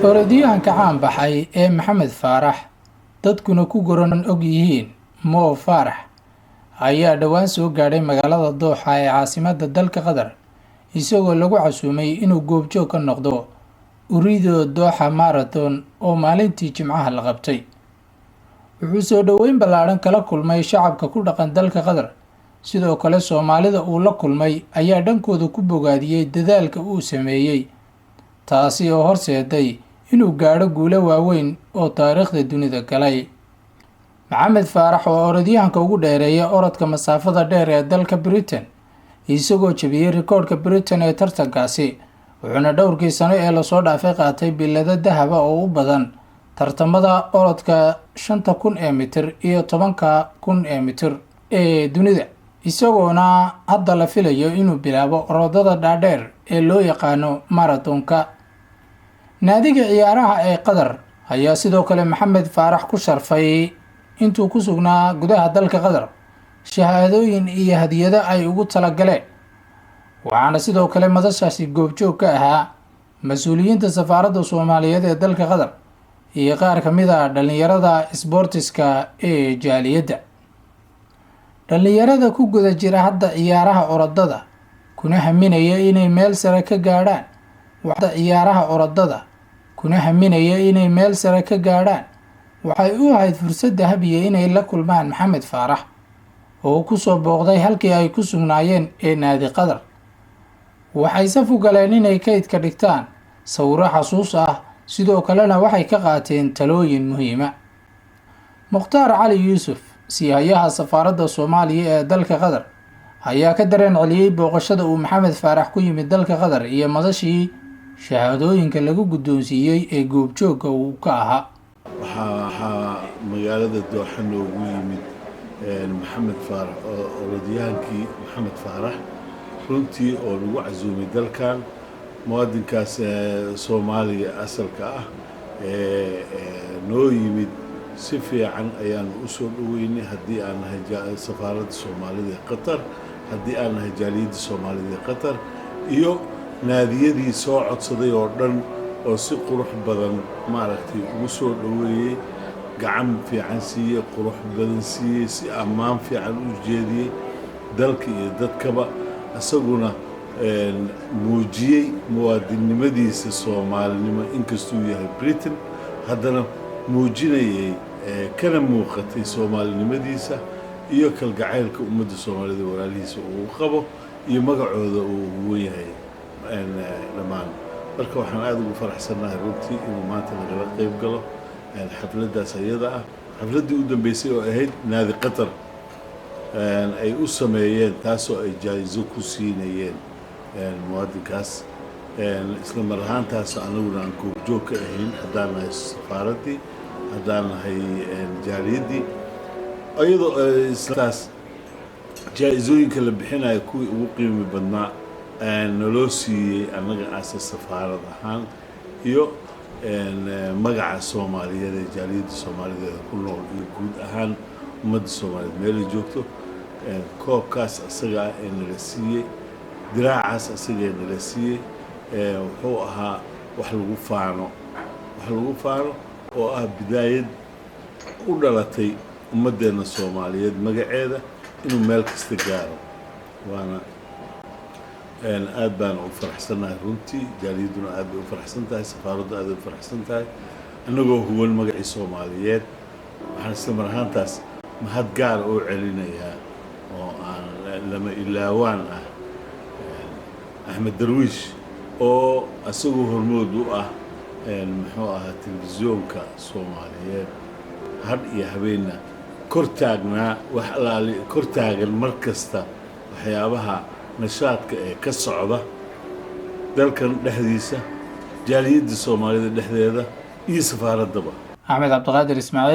Orodyahanka caan baxay ee Maxamed Faarax dadkuna ku goran og yihiin Mo Farah ayaa dhawaan soo gaadhay magaalada Dooxa ee caasimadda dalka Qadar isagoo lagu casuumay inuu goobjoog ka noqdo urido Dooxa Marathon oo maalintii Jimcaha la qabtay. Wuxuu soo dhaweyn ballaaran kala kulmay shacabka ku dhaqan dalka Qadar, sidoo kale Soomaalida uu la kulmay ayaa dhankooda ku bogaadiyay dadaalka uu sameeyay, taasi oo horseeday inuu gaadho guulo waaweyn oo taariikhda dunida galay. Maxamed Faarax oo orodyahanka ugu dheereeya orodka masaafada dheer ee dalka Britain isagoo jabiyay rikoodhka Britain ee tartankaasi, wuxuuna dhowrkii sano ee la soo dhaafay qaatay bilado dahab ah oo u badan tartamada orodka 5,000 mitir iyo 10,000 mitir ee dunida, isagoona hadda la filayo inuu bilaabo orodada dhaadheer ee loo yaqaano marathonka. Naadiga ciyaaraha ee Qadar ayaa sidoo kale Maxamed Faarax ku sharfay intuu ku sugnaa gudaha dalka Qadar shahaadooyin iyo hadiyado ay ugu talagaleen, waxaana sidoo kale madashaasi goobjoog ka ahaa mas-uuliyiinta safaaradda Soomaaliyeed ee dalka Qadar iyo qaar ka mid ah dhalinyarada isboortiska ee jaaliyadda. Dhalinyarada ku guda jira hadda ciyaaraha orodada kuna haminaya inay meel sare ka gaadhaan waxay u ahayd fursad dahabiya inay la kulmaan Maxamed Faarax oo ku soo booqday halkii ay ku sugnaayeen ee naadi Qadar. Waxay saf u galeen inay kaydka dhigtaan sawirro xasuus ah, sidoo kalena waxay ka qaateen talooyin muhiima. Mukhtaar Cali Yuusuf, siyahayaha safaaradda Soomaaliya ee dalka Qadar, ayaa ka dareen celiyay booqashada uu Maxamed Faarax ku yimid dalka Qadar iyo madashii shahaadooyinka lagu guddoonsiiyey ee goobjoogga uu ka ahaa. waxaa magaalada Dooxa noogu yimid Maxamed Faarax oo orodyahankii Maxamed Faarax runtii oo lagu casuumay dalkan muwaadinkaas Soomaaliya asalka ah noo yimid si fiican ayaan u soo dhaweynay haddii aan nahay safaaradda Soomaalida ee Qatar, haddii aan nahay jaaliyadda Soomaalida ee Qatar iyo naadiyadii soo codsaday oo dhan oo si qurux badan maaragtay ugu soo dhaweeyay, gacan fiican siiyey, qurux badan siiyey, si ammaan fiican u jeediyey dalka iyo dadkaba, isaguna muujiyey muwaadinnimadiisa Soomaalinimo inkastuu yahay Britain haddana muujinayay kana muuqatay Soomaalinimadiisa iyo kalgacaylka ummadda Soomaalida walaalihiisa uu qabo iyo magacooda uu weeyahay dhammaan. marka waxaan aad ugu faraxsanahay runtii inuu maanta nagala qayb galo xafladdaas ayada ah, xafladdii u dambeysay oo ahayd naadi Qatar ay u sameeyeen, taasoo ay jaa'izo ku siinayeen muwaadinkaas isla mar ahaantaas anaguna aan goobjoog ka ahayn haddaan nahay safaaraddii, haddaan nahay jaaliyaddii, iyadoo islaas jaa'izooyinka la bixinayo kuwii ugu qiimi badnaa naloo siiyey annaga aasa safaarad ahaan iyo magaca Soomaaliyeed ee jaaliyadda Soomaaliyeed ku nool iyo guud ahaan ummadda Soomaaliyeed meel ay joogto. koobkaas asaga ah ee nala siiyey, diraacaas asaga ee nala siiyey wuxuu ahaa wax lagu faano oo ah bidaayad u dhalatay ummaddeena Soomaaliyeed magaceeda inuu meel kasta gaaro. waana aad baan u faraxsanahay runtii, jaaliyadduna aad bay u faraxsan tahay, safaaraddu aad bay u faraxsan tahay, annagoo huwan magacii Soomaaliyeed. waxaan isla mar ahaantaas mahad gaar oo celinayaa oo aan lama ilaawaan ah Axmed Darwiish oo asagoo hormood u ah muxuu ahaa telefisyoonka Soomaaliyeed had iyo habeenna kor taagan mar kasta waxyaabaha nashaadka ee ka socda dalkan dhexdiisa, jaaliyadda Soomaalida dhexdeeda iyo safaaraddaba. Axmed Cabdiqaadir Ismaaciil.